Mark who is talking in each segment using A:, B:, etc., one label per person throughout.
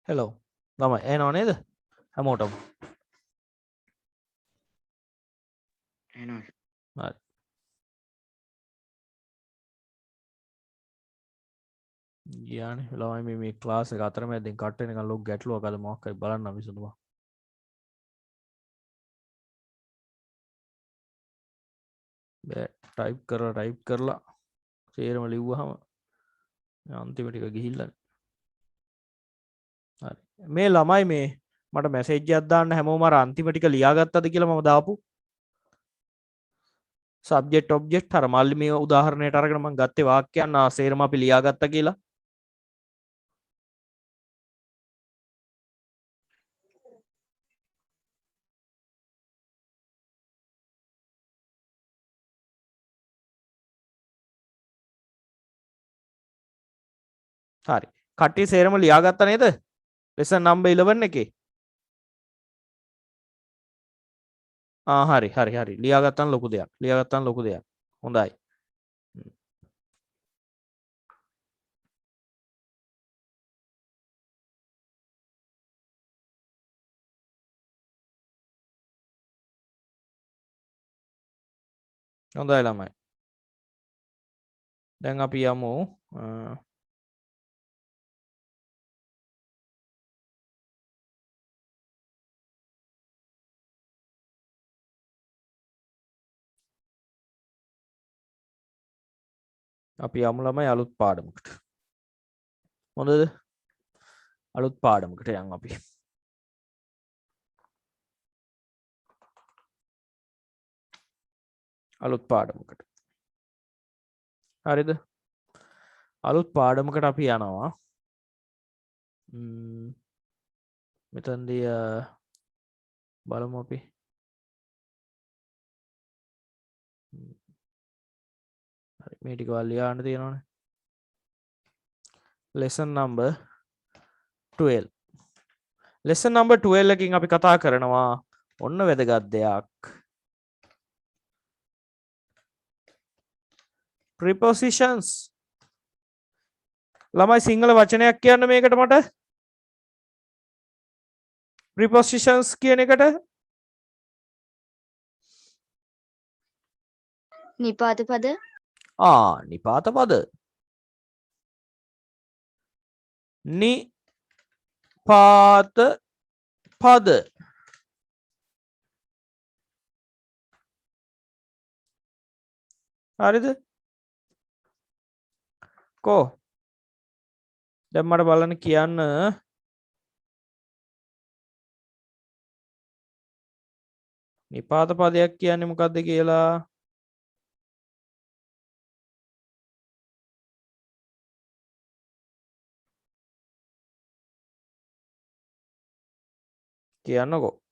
A: Hello ළමයි එනව නේද හැමෝටම
B: එනවා.
A: හරි ගියානේ ළමයි මේ ක්ලාස් එක අතරමැදින් කට් වෙනකන් ලොක් ගැටලුවක් අද මොකක් හරි බලන්න විසඳුමක් බෑ ටයිප් කරලා සේරම ලිව්වහම අන්තිම ටික ගිහිල්ලා හරි මේ ළමයි මේ මට මැසේජ් එකක් දාන්න හැමෝම අර අන්තිම ටික ලියාගත්තද කියලා මම දාපු සබ්ජෙක්ට් ඔබ්ජෙක්ට් අර මල්ලි මේ උදාහරණයට අරගෙන මම ගත්තේ වාක්‍යයන් සේරම අපි ලියාගත්තා කියලා හරි කට්ටිය සේරම ලියාගත්තා නේද lesson number 11 එකේ හරි ලියාගත්තන් ලොකු දෙයක් හොඳයි හොඳයි ළමයි දැන් අපි යමු අපි යමු ළමයි අලුත් පාඩමකට හොඳද අලුත් පාඩමකට යන් අපි අලුත් පාඩමකට හරිද අලුත් පාඩමකට අපි යනවා මෙතන්දී බලමු අපි හරි මේ ටික වල් ලියන්න තියෙනවනේ lesson number 12 lesson number 12 එකකින් අපි කතා කරනවා ඔන්න වැදගත් දෙයක් prepositions ළමයි සිංහල වචනයක් කියන්න මේකට මට prepositions කියන එකට
C: නිපාත පද
A: නිපාත පද නිපාත පද හරිද කෝ දැන් මට බලන්න කියන්න නිපාත පදයක් කියන්නේ මොකක්ද කියලා කියන්නකෝ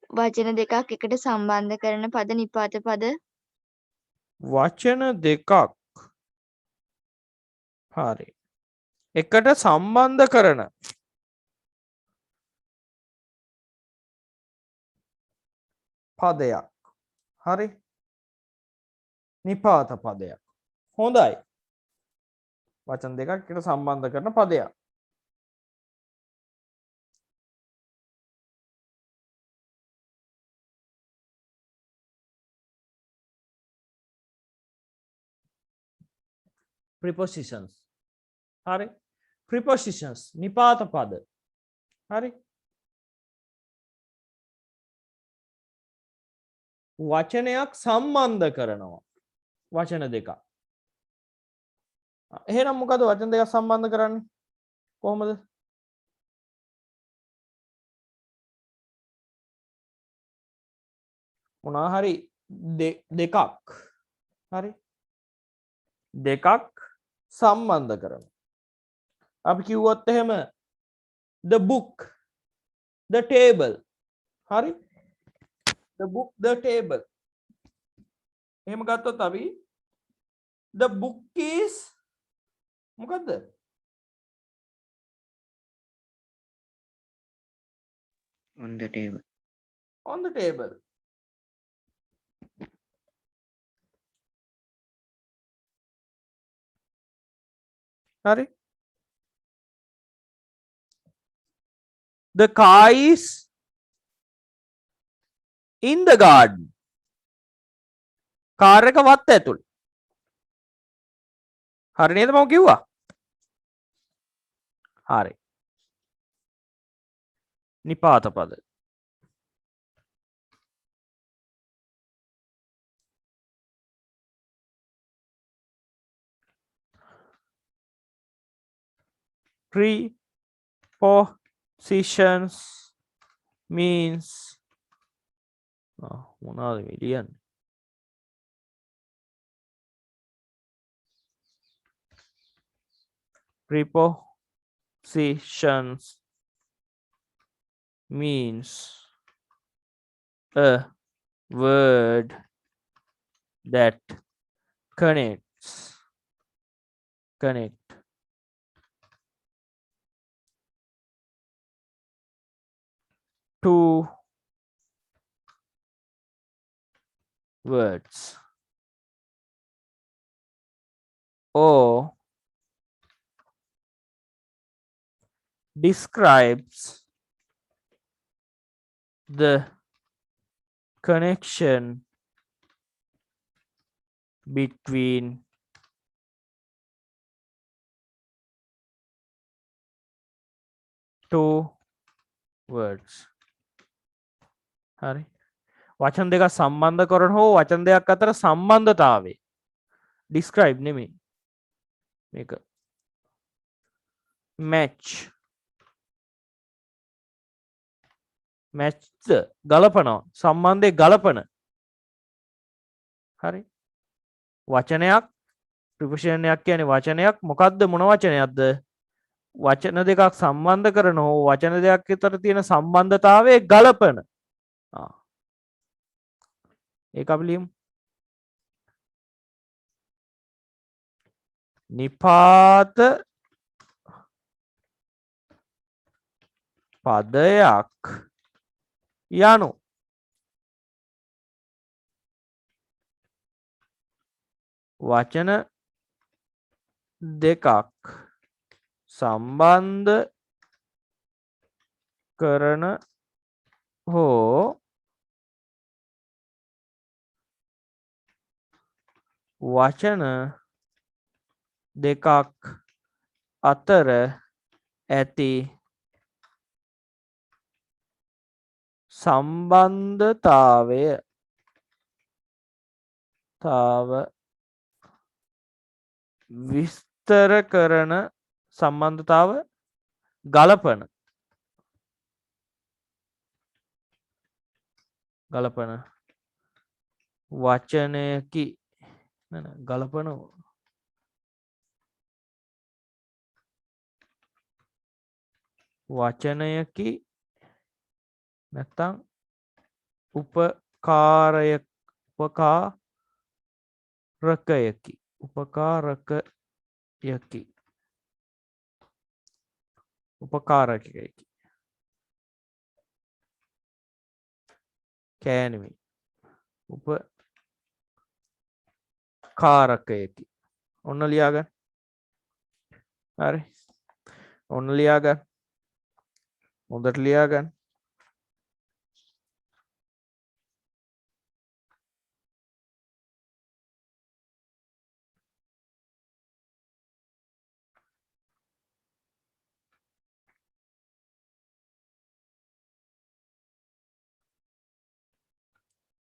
C: වචන දෙකක් එකට සම්බන්ධ කරන පද නිපාත පද
A: වචන දෙකක් හරි එකට සම්බන්ධ කරන පදයක් හරි නිපාත පදයක් හොඳයි වචන දෙකක් එකට සම්බන්ධ කරන පදයක් prepositions හරි prepositions නිපාත පද හරි වචනයක් සම්බන්ධ කරනවා වචන දෙකක් එහෙනම් මොකද වචන දෙකක් සම්බන්ධ කරන්නේ කොහොමද මොනවා හරි දෙකක් හරි දෙකක් සම්බන්ධ කරනවා අපි කිව්වොත් එහෙම the book the table හරි the book the table එහෙම ගත්තොත් අපි the book is මොකද්ද
B: on the table.
A: on the table හරි the car is in the garden car එක වත්ත ඇතුළේ හරි නේද මම කිව්වා හරි නිපාත පද prepositions means මොනවද මේ ලියන්නේ prepositions means a word that connect two words or describes the connection between two words හරි වචන දෙක සම්බන්ධ කරන හෝ වචන දෙකක් අතර සම්බන්ධතාවය describe නෙමෙයි මේක match ගලපනවා සම්බන්ධය ගලපන හරි වචනයක් ප්‍රපෝෂණයක් කියන්නේ වචනයක් මොකද්ද මොන වචනයක්ද වචන දෙකක් සම්බන්ධ කරන හෝ වචන දෙකක් අතර තියෙන සම්බන්ධතාවය ගලපන ඒක අපි ලියමු නිපාත පදයක් යනු වචන දෙකක් සම්බන්ධ කරන හෝ වචන දෙකක් අතර ඇති සම්බන්ධතාවය විස්තර කරන සම්බන්ධතාව ගලපන වචනයකි ගලපන වචනයකි නැත්තම් උපකාරකයකි කෑනෙමි උපකාරකයකි ඔන්න ලියාගන්න හරි ඔන්න ලියාගන්න හොඳට ලියාගන්න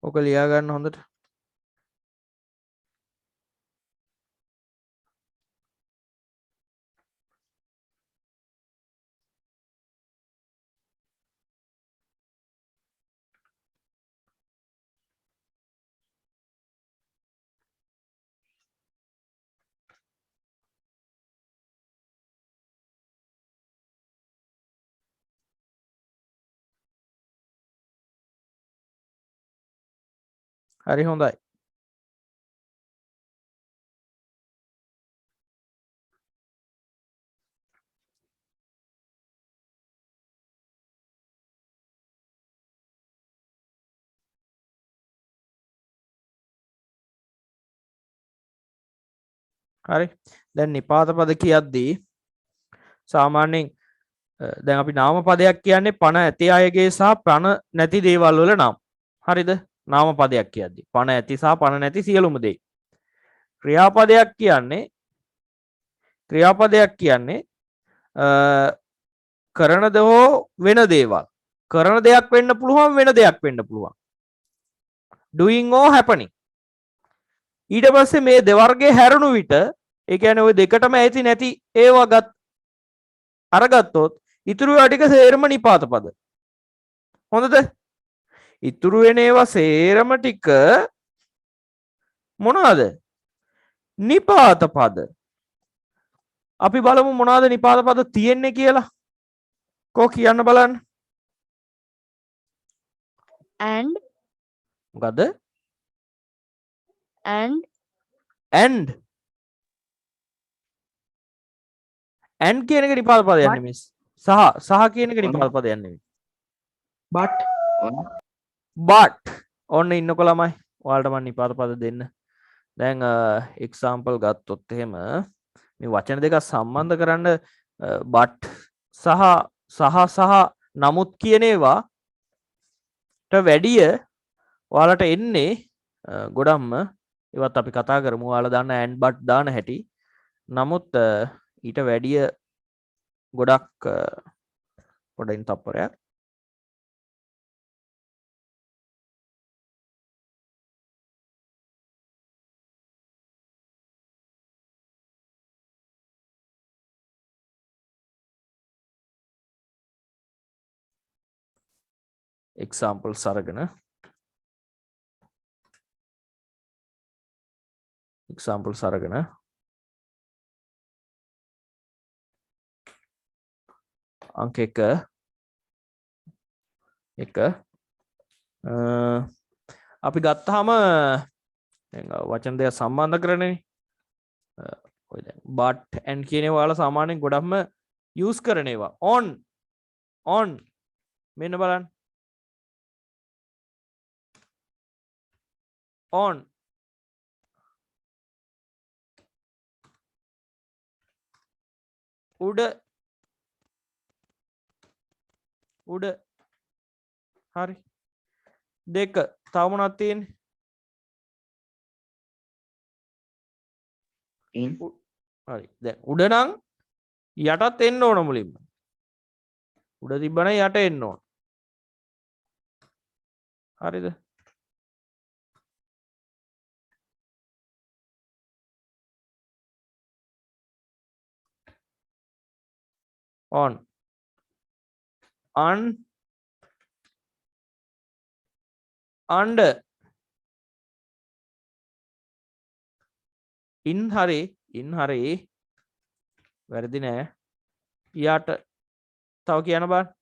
A: ඕක ලියාගන්න හොඳට හරි හොඳයි. හරි. දැන් නිපාත පද කියද්දී සාමාන්‍යයෙන් දැන් අපි නාම පදයක් කියන්නේ පණ ඇති අයගේ සහ පණ නැති දේවල් වල නම්. හරිද? නාම පදයක් කියද්දී පණ ඇති සහ පණ නැති සියලුම දේ. ක්‍රියාපදයක් කියන්නේ කරන ද හෝ වෙන දේවල්. කරන දෙයක් වෙන්න පුළුවන් වෙන දෙයක් වෙන්න පුළුවන්. doing or happening. ඊට පස්සේ මේ දෙවර්ගයේ හැරුණු විට ඒ කියන්නේ ওই දෙකටම ඇති නැති ඒවා අරගත්තොත් ඉතුරු ඒවා ටික සේරම නිපාත පද. හොඳද? ඉතුරු වෙන ඒවා සේරම ටික මොනවාද? නිපාත පද. අපි බලමු මොනවාද නිපාත පද තියෙන්නේ කියලා. කෝ කියන්න බලන්න.
C: and
A: මොකද්ද?
C: and
A: and කියන එක නිපාත පදයක් නෙමෙයි. සහ කියන එක නිපාත පදයක් නෙමෙයි. but ඔන්න ඉන්නකො ළමයි. ඔයාලට මම නිපාත පද දෙන්න. දැන් එක්සාම්පල් ගත්තොත් එහෙම මේ වචන දෙක සම්බන්ධ කරන්න but සහ නමුත් කියන ඒවාට වැඩිය ඔයාලට එන්නේ ගොඩක්ම ඒවත් අපි කතා කරමු. ඔයාලා දන්න and but දාන හැටි. නමුත් ඊට වැඩිය ගොඩක් පොඩින් තප්පරයක් examples අරගෙන අංක 1 අපි ගත්තාම වචන දෙක සම්බන්ධ කරන්නේ ඔය දැන් but and කියන ඒවා වල සාමාන්‍යයෙන් ගොඩක්ම use කරන ඒවා on මෙන්න බලන්න on උඩ හරි දෙක තව මොනවද තියෙන්නේ
B: in
A: හරි දැන් උඩ නම් යටත් එන්න ඕන මුලින්ම උඩ තිබ්බනම් යට එන්න ඕන හරිද on under in හරි වැරදි නෑ යට තව කියන්න බලන්න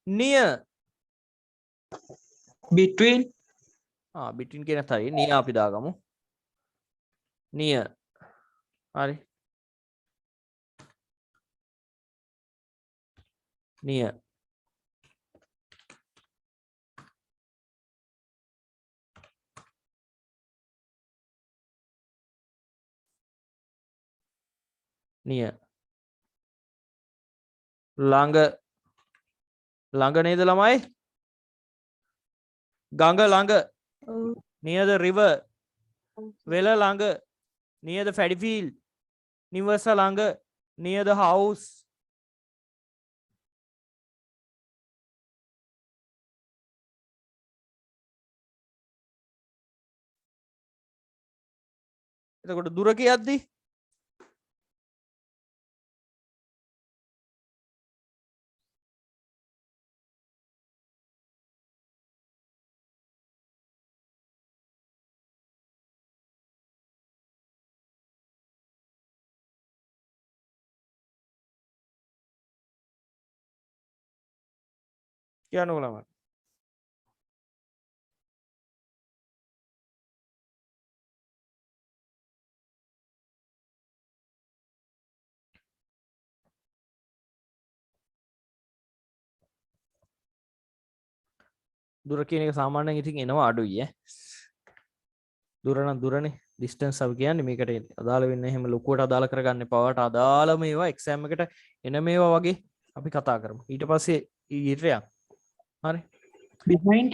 A: near
D: between
A: between කියන හරි near අපි දාගමු near හරි near ළඟ නේද ළමයි ගඟ ළඟ near the river වෙල ළඟ near the paddy field නිවස ළඟ near the house එතකොට දුර කියද්දි කියන්නකෝ ළමයි. දුර කියන එක සාමාන්‍යයෙන් ඉතින් එනවා අඩුයි ඈ. දුර නම් දුරනේ. ඩිස්ටන්ස් අපි කියන්නේ මේකට අදාළ වෙන්නේ එහෙම ලොකුවට අදාළ කරගන්න පවට අදාළ මේවා එක්සෑම් එකට එන මේවා වගේ අපි කතා කරමු. ඊට පස්සේ ඊට යන්. හරි.
D: behind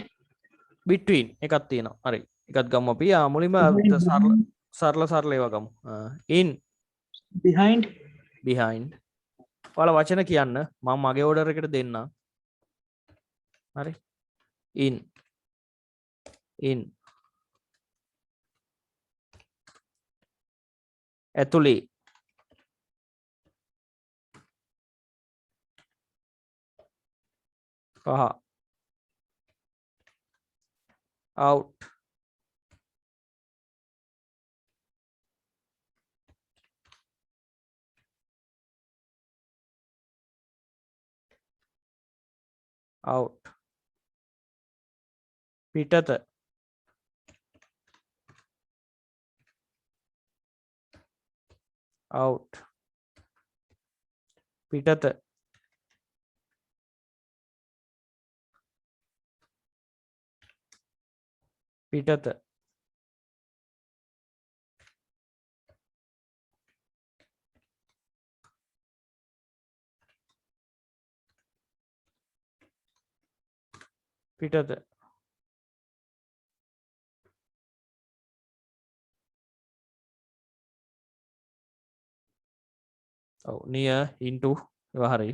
A: between එකක් තියෙනවා. හරි. එකක් ගමු අපි. මුලින්ම සරල ඒවා ගමු. in
D: behind
A: behind. ඔයාලා වචන කියන්න මම මගේ ඕඩර් එකට දෙන්නම්. හරි. in ඇතුලේ පහ out out පිටත out පිටත පිටත පිටත ඔව් near into ඒවා හරි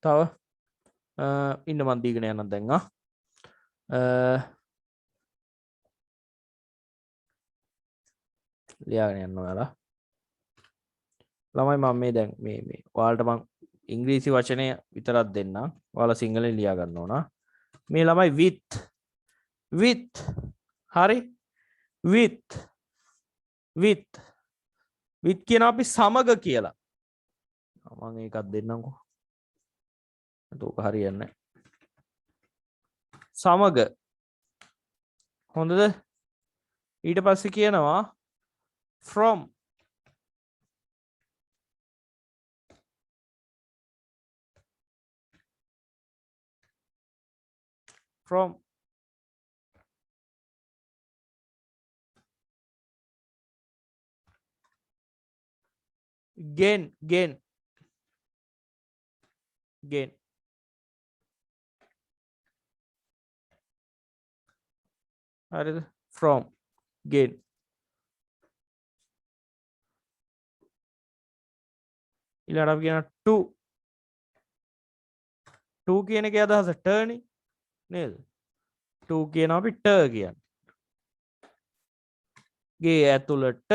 A: තව ඉන්න මන් දීගෙන යන්න දැන් ලියාගෙන යන්න ඔයාලා ළමයි මම මේ දැන් මේ ඔයාලට මං ඉංග්‍රීසි වචනය විතරක් දෙන්නම් ඔයාලා සිංහලෙන් ලියා ගන්න ඕන මේ ළමයි with හරි with කියන අපි සමග කියලා මම ඒකක් දෙන්නම්කෝ ඒක හරියන්නේ නැහැ සමග හොඳද ඊට පස්සේ කියනවා from gain හරිද from gain ඊළඟට අපි කියන to කියන එකේ අදහස turn නේද to කියන අපි t කියන්නේ ගේ ඇතුළට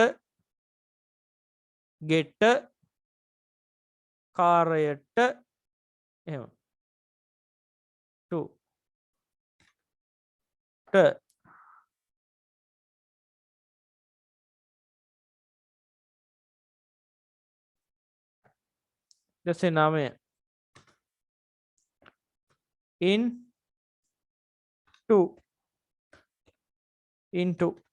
A: ගෙට කාර්යයට එහෙම to t දැසේ නාමය into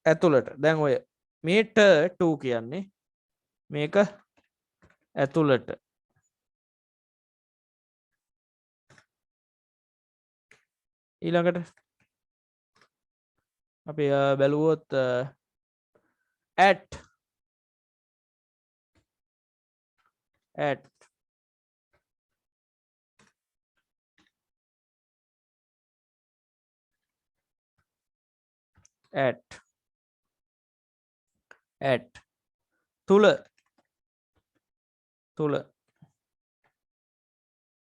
A: ඇතුළට දැන් ඔය මේට 2 කියන්නේ මේක ඇතුළට ඊළඟට අපි බැලුවොත් at තුල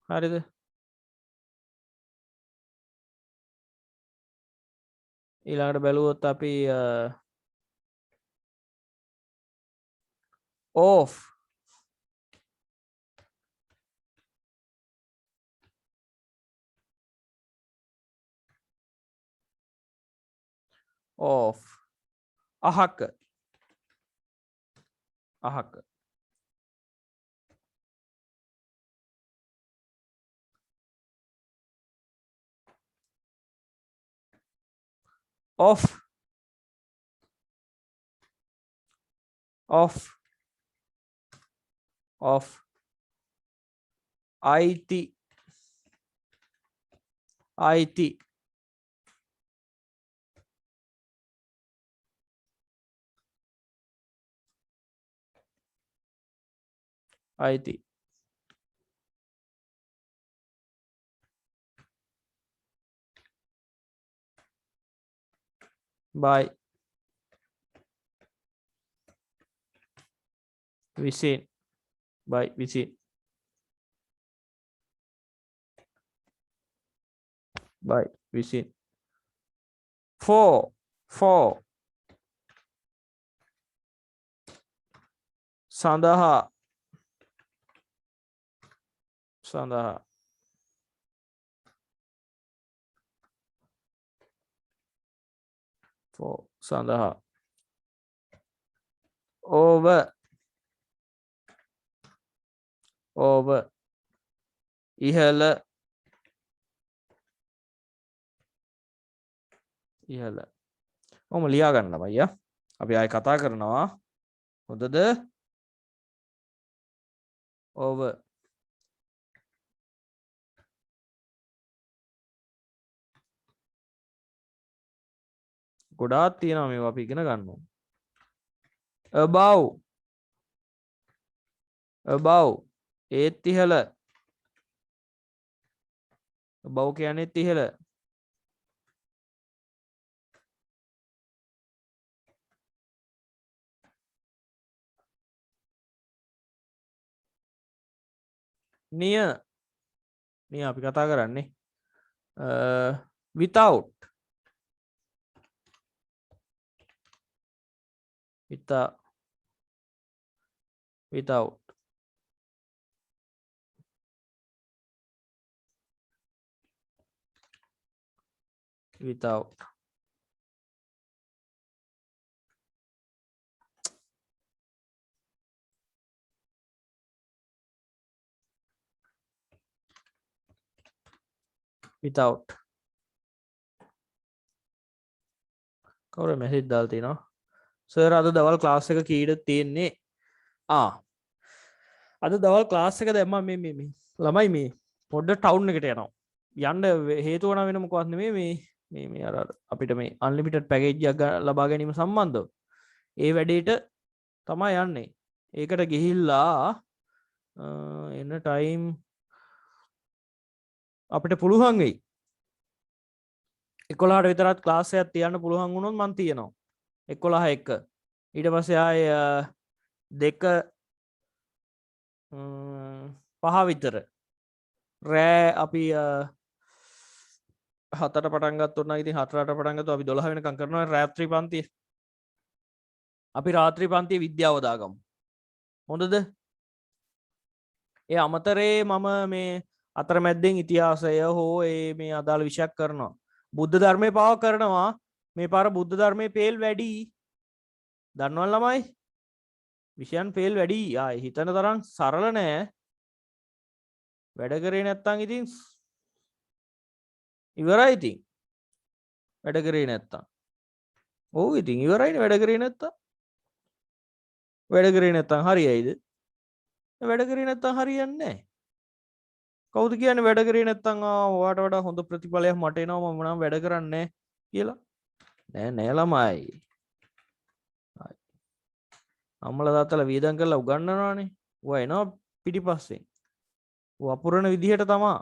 A: හරිද ඊළඟට බැලුවොත් අපි off අහක අහක off off off IT IT IT by visit by visit by visit for සඳහා සඳහා for සඳහා over over ඉහළ ඉහළ ඔහොම ලියා ගන්න අයියා අපි ආයෙ කතා කරනවා හොඳද over ගොඩාක් තියෙනවා මේවා අපි ඉගෙන ගන්න ඕන above ඒත් ඉහළ above කියන්නේත් ඉහළ near අපි කතා කරන්නේ without without without without කවුරු මැසේජ් දාලා තිනවා සර් අද දවල් ක්ලාස් එක කීයද තියෙන්නේ අද දවල් ක්ලාස් එක දැම්මා මේ ළමයි මේ පොඩ්ඩ ටවුන් එකට යනවා යන්න හේතුව නම් වෙන මොකවත් නෙමෙයි මේ අර අපිට මේ අන්ලිමිටඩ් පැකේජ් එකක් ලබා ගැනීම සම්බන්ධව ඒ වැඩේට තමයි යන්නේ ඒකට ගිහිල්ලා එන්න ටයිම් අපිට පුළුවන් වෙයි 11ට විතරත් ක්ලාස් එකක් තියන්න පුළුවන් වුණොත් මම තියනවා 11 1 ඊට පස්සේ ආයේ 2 5 විතර රෑ අපි 7ට පටන් ගත්තොත් නම් ඉතින් 4ට පටන් ගත්තොත් අපි 12 වෙනකම් කරනවා රාත්‍රී පන්තිය අපි රාත්‍රී පන්තියේ විද්‍යාව දාගමු හොඳද ඒ අමතරේ මම මේ අතරමැද්දෙන් ඉතිහාසය හෝ මේ අදාළ විෂයක් කරනවා බුද්ධ ධර්මයේ පාව කරනවා මේ පාර බුද්ධ ධර්මයේ පේල් වැඩි දන්නවද ළමයි විෂයන් පේල් වැඩි ආයි හිතන තරම් සරල නෑ වැඩ කරේ නැත්තම් ඉතින් ඉවරයි ඉතින් වැඩ කරේ නැත්තම් ඔව් ඉතින් ඉවරයිනේ වැඩ කරේ නැත්තම් හරියයිද වැඩ කරේ නැත්තම් හරියන්නේ නැහැ කවුද කියන්නේ වැඩ කරේ නැත්තම් ඔයාට වඩා හොඳ ප්‍රතිඵලයක් මට එනවා මම නම් වැඩ කරන්නේ කියලා නෑ ළමයි අම්මලා තාත්තලා වීදම් කරලා උගන්වනවානේ ඔයා එනවා පිටිපස්සෙන් වපුරන විදිහට තමා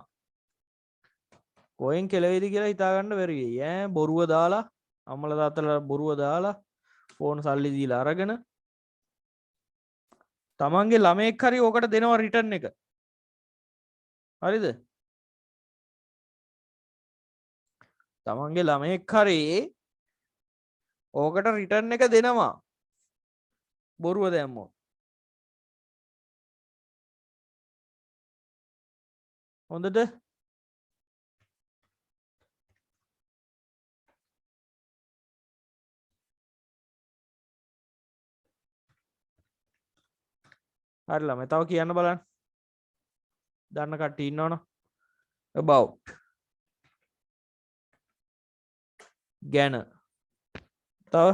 A: කොහෙන් කෙලවෙයිද කියලා හිතා ගන්න බැරි වෙයි ඈ බොරුව දාලා අම්මලා තාත්තලා බොරුව දාලා ෆෝන් සල්ලි දීලා අරගෙන තමන්ගේ ළමයෙක් හරි ඕකට දෙනවා රිටර්න් එක හරිද තමන්ගේ ළමයෙක් හරි ඕකට රිටර්න් එක දෙනවා බොරුව දැම්මොත් හොඳද හරි ළමයි තව කියන්න බලන්න දන්න කට්ටිය ඉන්නවනේ about ගැන තව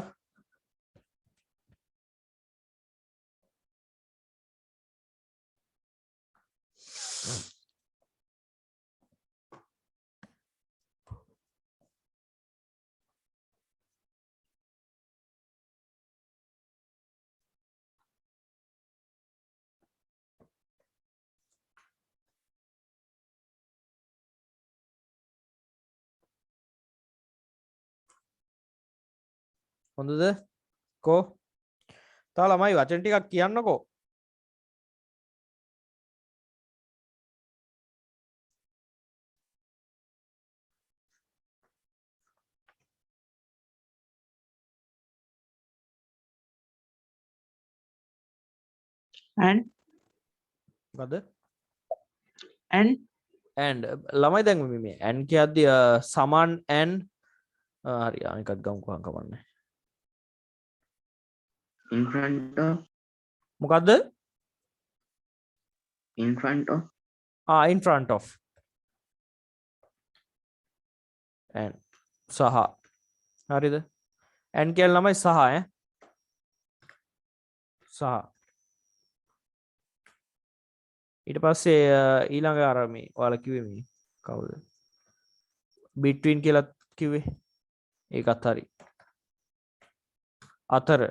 A: හොඳද කෝ තව ළමයි වචන ටිකක් කියන්නකෝ
D: and
A: මොකද
D: and
A: and ළමයි දැන් මේ and කියද්දි සමන් and හරි අනිකත් ගමුකෝ කමන්නේ
B: in front of
A: මොකද්ද
B: in front of
A: in front of and සහ හරිද and කියන ළමයි සහ සහ ඊට පස්සේ ඊළඟ අර මේ ඔයාලා කිව්වේ මේ කවුද between කියලා කිව්වේ ඒකත් හරි අතර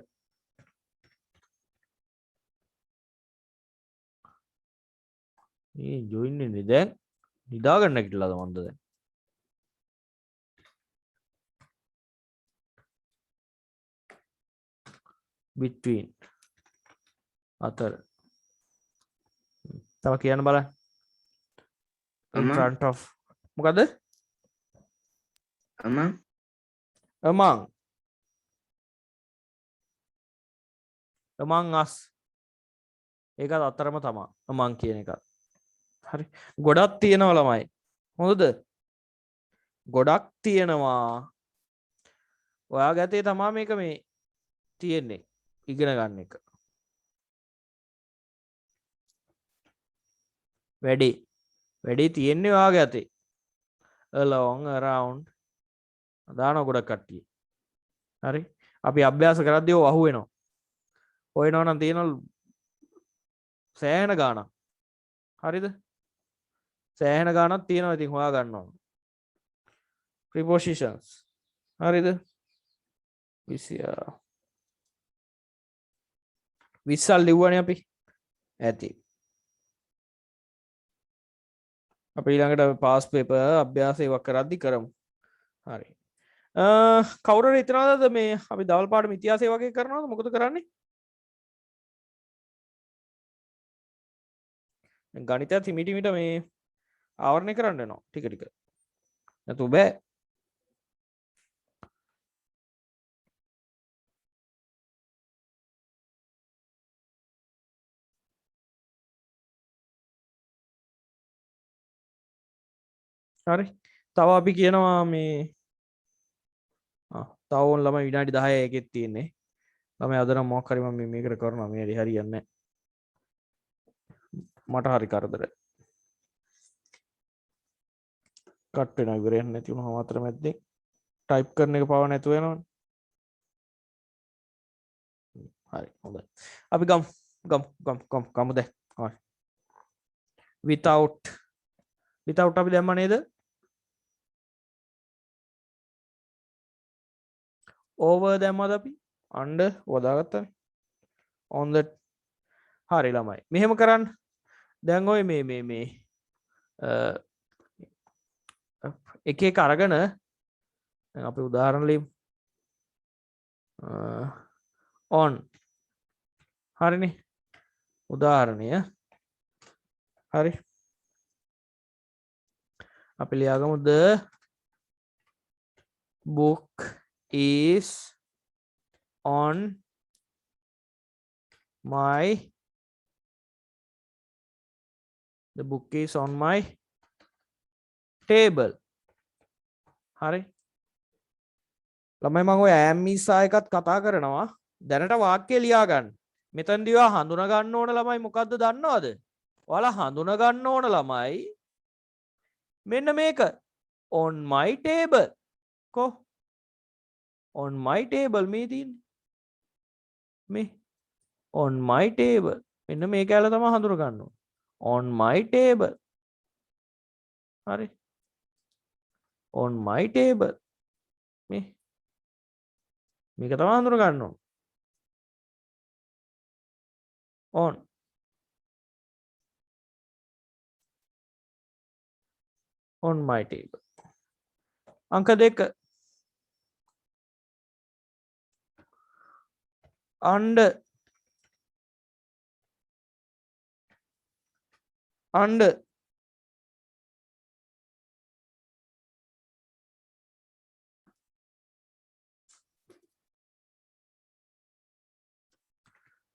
A: මේ ජොයින් වෙන්නේ දැන් නිදා ගන්න නැගිටලාද මන්ද දැන් between අතර තව කියන්න බලන්න in
B: among
A: front of මොකද
B: among
A: among us ඒකත් අතරම තමා among කියන එක හරි ගොඩක් තියෙනවා ළමයි හොඳද ගොඩක් තියෙනවා ඔයා ගැතේ තමා මේක මේ තියෙන්නේ ඉගෙන ගන්න එක වැඩි තියෙන්නේ ඔයාගේ අතේ along around දාන ගොඩක් කට්ටිය හරි අපි අභ්‍යාස කරද්දී ඔය අහු වෙනවා හොයනවා නම් තියෙනවා සෑහෙන ගාණක් හරිද සෑහෙන ගාණක් තියෙනවා ඉතින් හොයා ගන්න ඕන prepositions හරිද විස්සල් ලිව්වනේ අපි ඇති අපි ඊළඟට පාස් පේපර් අභ්‍යාස ඒවා කරද්දි කරමු හරි කවුරු හරි හිතනවාද මේ අපි දවල් පාඩම ඉතිහාසය වගේ කරනවද මොකද කරන්නේ ගණිතයත් හිමිටිමිට මේ ආවරණය කරන්න වෙනවා ටික ටික නැතු බෑ හරි තව අපි කියනවා මේ තව ඕන ළමයි විනාඩි 10 එකෙත් තියෙන්නේ ළමයි අද නම් මොකක් හරි මම මේකට කරනවා මේ හරියන්නේ මට හරි කරදර කට් වෙනවා ඉවරයක් නැති වුණාම අතර මැද්දේ ටයිප් කරන එක පව නැතුව යනවනේ හරි හොඳයි අපි ගමු දැන් හරි without අපි දැම්ම නේද over දැම්මද අපි under වදාගත්තනේ on the හරි ළමයි මෙහෙම කරන්න දැන් ඔය මේ එක එක අරගෙන අපි උදාහරණ ලියමු on හරිනේ උදාහරණය හරි අපි ලියාගමු the book is on my table හරි ළමයි මම ඔය am is එකත් කතා කරනවා දැනට වාක්‍ය ලියා ගන්න මෙතනදී ඔයා හඳුනා ගන්න ඕන ළමයි මොකද්ද දන්නවද? ඔයාලා හඳුනා ගන්න ඕන ළමයි මෙන්න මේක on my table කො on my table මේ තියෙන්නේ මේ on my table මෙන්න මේ කැල තමයි හඳුනා ගන්න ඕන on my table හරි on my table මේ මේක තමයි හඳුනා ගන්න ඕන on my table අංක 2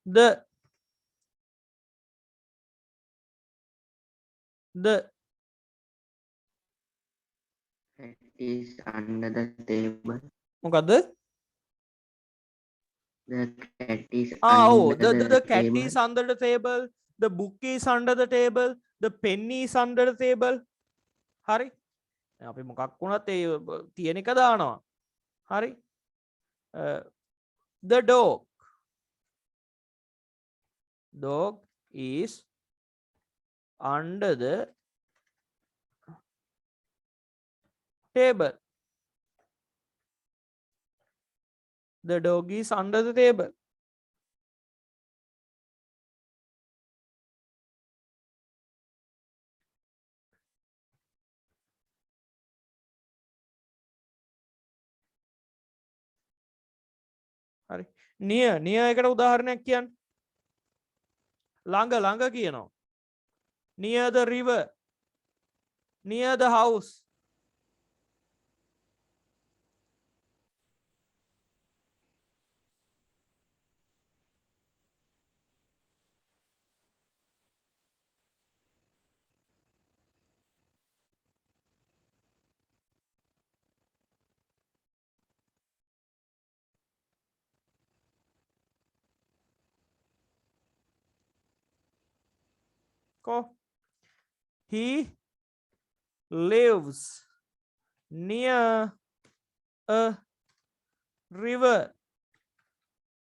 A: under the
B: Cat is under the table.
A: මොකද්ද
B: The cat is
A: oh
B: under
A: the
B: the
A: cat
B: table.
A: is under the table the book is under the table the pen is under the table හරි දැන් අපි මොකක් වුණත් ඒ තියෙන එක දානවා හරි the dog is under the table the dog is under the table හරි near එකට උදාහරණයක් කියන්න ළඟ කියනවා near the river near the house he lives near a river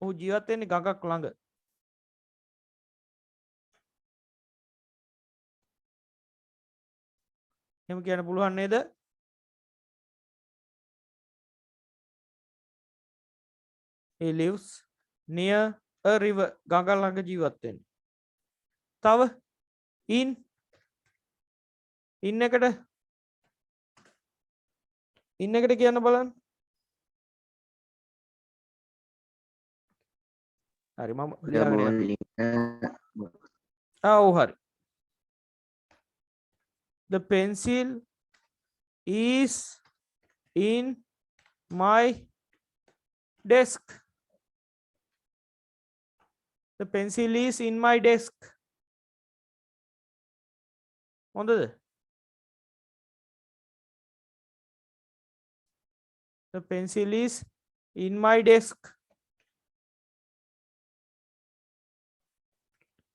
A: ඔහු ජීවත් වෙන්නේ ගඟක් ළඟ එහෙම කියන්න පුළුවන් නේද he lives near a river ගඟ ළඟ ජීවත් වෙන්නේ තව in එකට කියන්න බලන්න හරි මම
B: The
A: ලියාගෙන
B: ball
A: යන්න
B: in the
A: ඔව් හරි the pencil is in my desk the pencil is in my desk හොඳද the pencil is in my desk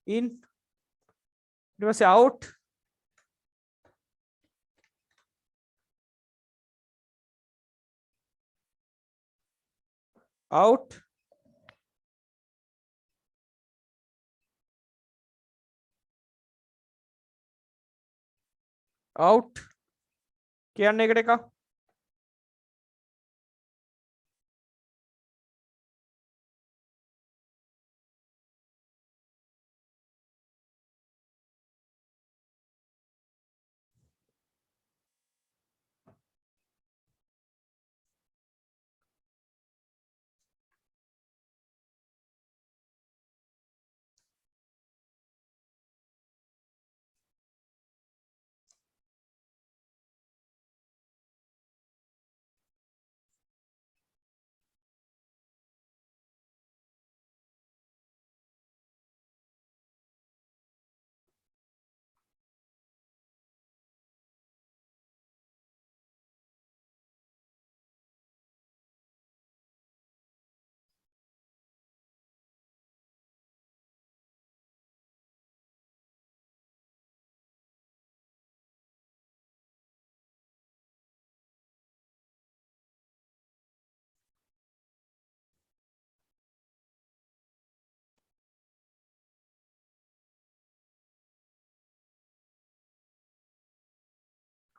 A: in ඊට පස්සේ out out out කියන්න එකට එකක්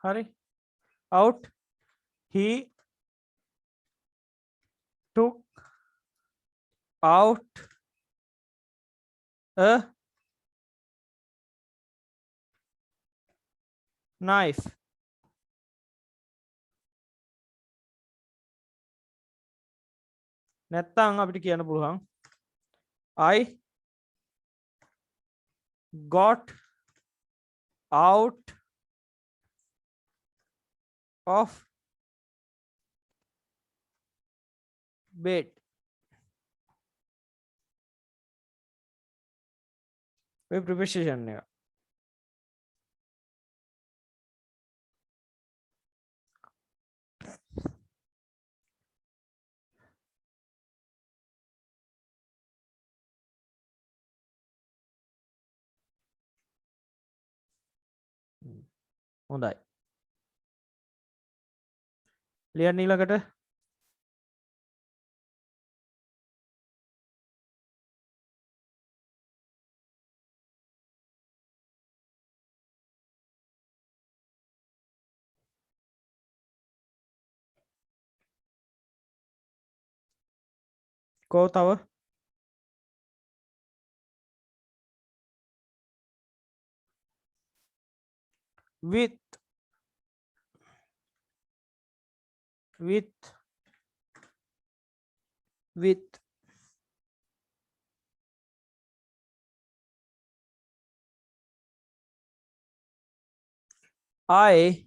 A: Hurry. Out. He took out a knife. නැත්තම් අපිට කියන්න පුළුවන් I got out of bed. ඔය ප්‍රොපොසිෂන් එක. හොඳයි. ලියන්න ඊළඟට. කෝ තව with I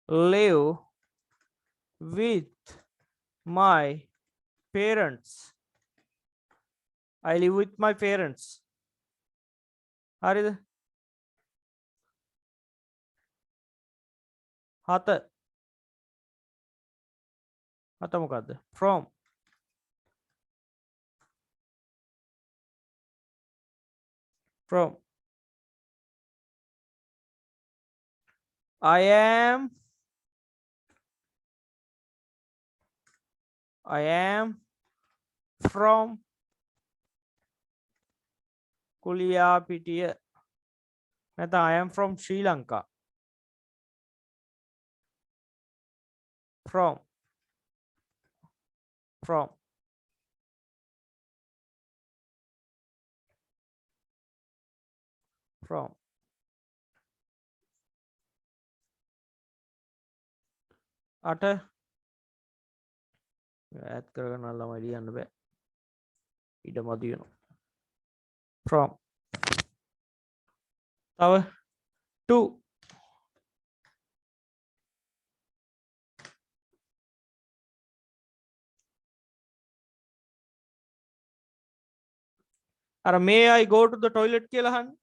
A: live with my parents. I live with my parents. හරිද? හත මොකද්ද? From. I am from Kuliyapitiya. නැත්නම් I am from Sri Lanka. From අට ඈත් කරගෙන ළමයි ලියන්න බෑ. ඊට මදි වෙනවා. From. තව to. අර may I go to the toilet කියලා අහන්න.